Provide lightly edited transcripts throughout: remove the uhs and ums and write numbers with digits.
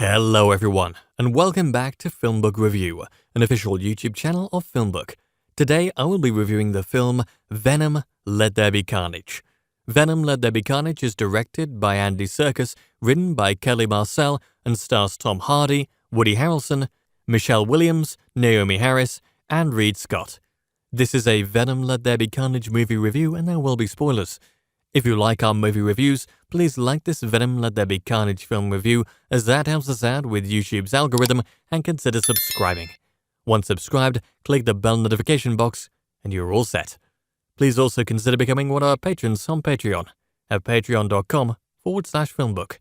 Hello everyone, and welcome back to Filmbook Review, an official YouTube channel of Filmbook. Today I will be reviewing the film Venom: Let There Be Carnage. Venom: Let There Be Carnage is directed by Andy Serkis, written by Kelly Marcel, and stars Tom Hardy, Woody Harrelson, Michelle Williams, Naomi Harris, and Reed Scott. This is a Venom: Let There Be Carnage movie review, and there will be spoilers. If you like our movie reviews, please like this Venom: Let There Be Carnage film review, as that helps us out with YouTube's algorithm, and consider subscribing. Once subscribed, click the bell notification box, and you're all set. Please also consider becoming one of our patrons on Patreon at patreon.com/filmbook.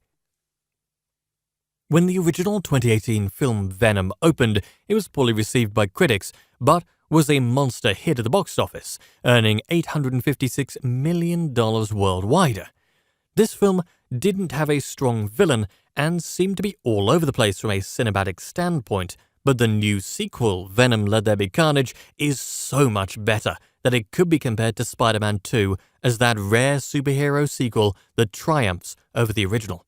When the original 2018 film Venom opened, it was poorly received by critics, but was a monster hit at the box office, earning $856 million worldwide. This film didn't have a strong villain and seemed to be all over the place from a cinematic standpoint, but the new sequel, Venom: Let There Be Carnage, is so much better that it could be compared to Spider-Man 2 as that rare superhero sequel that triumphs over the original.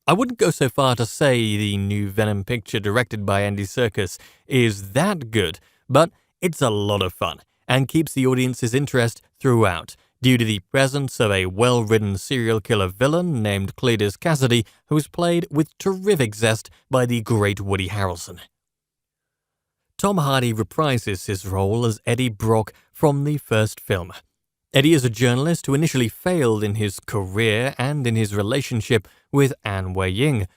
I wouldn't go so far to say the new Venom picture directed by Andy Serkis is that good, but it's a lot of fun and keeps the audience's interest throughout due to the presence of a well-written serial killer villain named Cletus Kasady, who is played with terrific zest by the great Woody Harrelson. Tom Hardy reprises his role as Eddie Brock from the first film. Eddie is a journalist who initially failed in his career and in his relationship with Anne Wei-ying.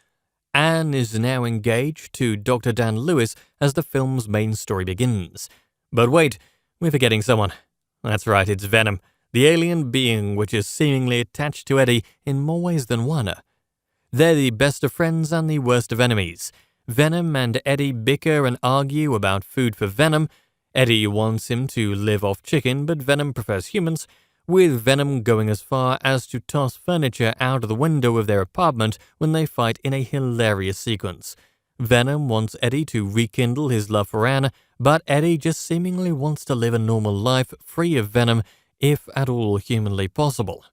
Anne is now engaged to Dr. Dan Lewis as the film's main story begins. But wait, we're forgetting someone. That's right, it's Venom, the alien being which is seemingly attached to Eddie in more ways than one. They're the best of friends and the worst of enemies. Venom and Eddie bicker and argue about food for Venom. Eddie wants him to live off chicken, but Venom prefers humans, with Venom going as far as to toss furniture out of the window of their apartment when they fight in a hilarious sequence. Venom wants Eddie to rekindle his love for Anne, but Eddie just seemingly wants to live a normal life free of Venom, if at all humanly possible.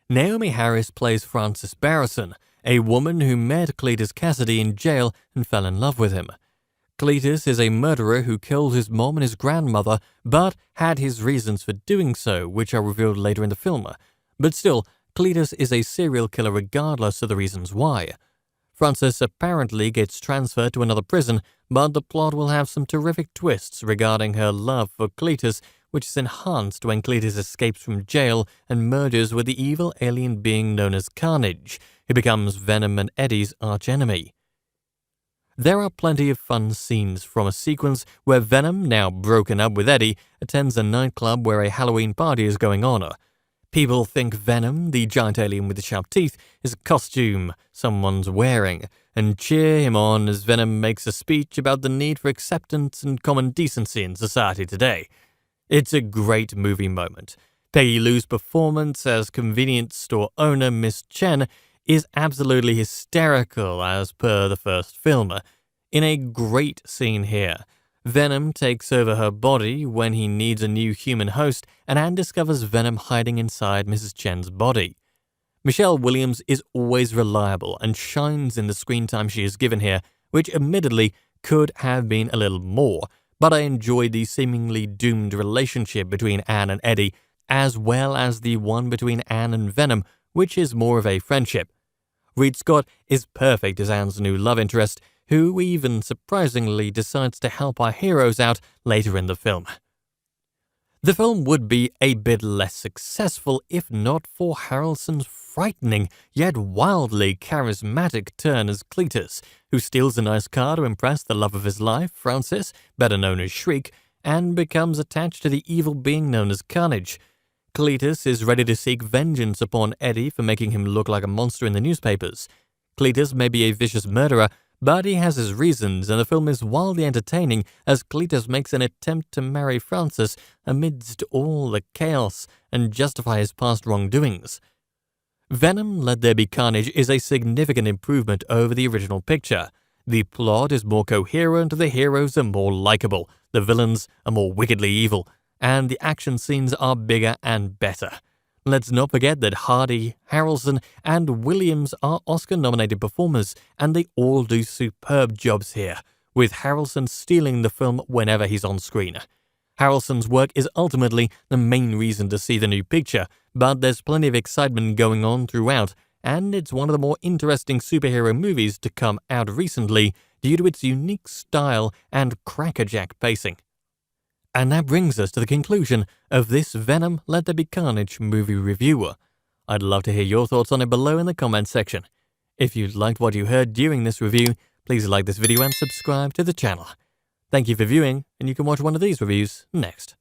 Naomi Harris plays Frances Barrison, a woman who met Cletus Kasady in jail and fell in love with him. Cletus is a murderer who killed his mom and his grandmother, but had his reasons for doing so, which are revealed later in the film. But still, Cletus is a serial killer regardless of the reasons why. Frances apparently gets transferred to another prison, but the plot will have some terrific twists regarding her love for Cletus, which is enhanced when Cletus escapes from jail and merges with the evil alien being known as Carnage, who becomes Venom and Eddie's archenemy. There are plenty of fun scenes from a sequence where Venom, now broken up with Eddie, attends a nightclub where a Halloween party is going on. People think Venom, the giant alien with the sharp teeth, is a costume someone's wearing, and cheer him on as Venom makes a speech about the need for acceptance and common decency in society today. It's a great movie moment. Peggy Lou's performance as convenience store owner Miss Chen is absolutely hysterical as per the first film. In a great scene here, Venom takes over her body when he needs a new human host, and Anne discovers Venom hiding inside Mrs. Chen's body. Michelle Williams is always reliable and shines in the screen time she is given here, which admittedly could have been a little more, but I enjoyed the seemingly doomed relationship between Anne and Eddie, as well as the one between Anne and Venom, which is more of a friendship. Reed Scott is perfect as Anne's new love interest, who even surprisingly decides to help our heroes out later in the film. The film would be a bit less successful if not for Harrelson's frightening yet wildly charismatic turn as Cletus, who steals a nice car to impress the love of his life, Frances, better known as Shriek, and becomes attached to the evil being known as Carnage. Cletus is ready to seek vengeance upon Eddie for making him look like a monster in the newspapers. Cletus may be a vicious murderer, but he has his reasons, and the film is wildly entertaining as Cletus makes an attempt to marry Frances amidst all the chaos and justify his past wrongdoings. Venom: Let There Be Carnage is a significant improvement over the original picture. The plot is more coherent, the heroes are more likable, the villains are more wickedly evil, and the action scenes are bigger and better. Let's not forget that Hardy, Harrelson, and Williams are Oscar-nominated performers, and they all do superb jobs here, with Harrelson stealing the film whenever he's on screen. Harrelson's work is ultimately the main reason to see the new picture, but there's plenty of excitement going on throughout, and it's one of the more interesting superhero movies to come out recently due to its unique style and crackerjack pacing. And that brings us to the conclusion of this Venom Let There Be Carnage movie review. I'd love to hear your thoughts on it below in the comments section. If you liked what you heard during this review, please like this video and subscribe to the channel. Thank you for viewing, and you can watch one of these reviews next.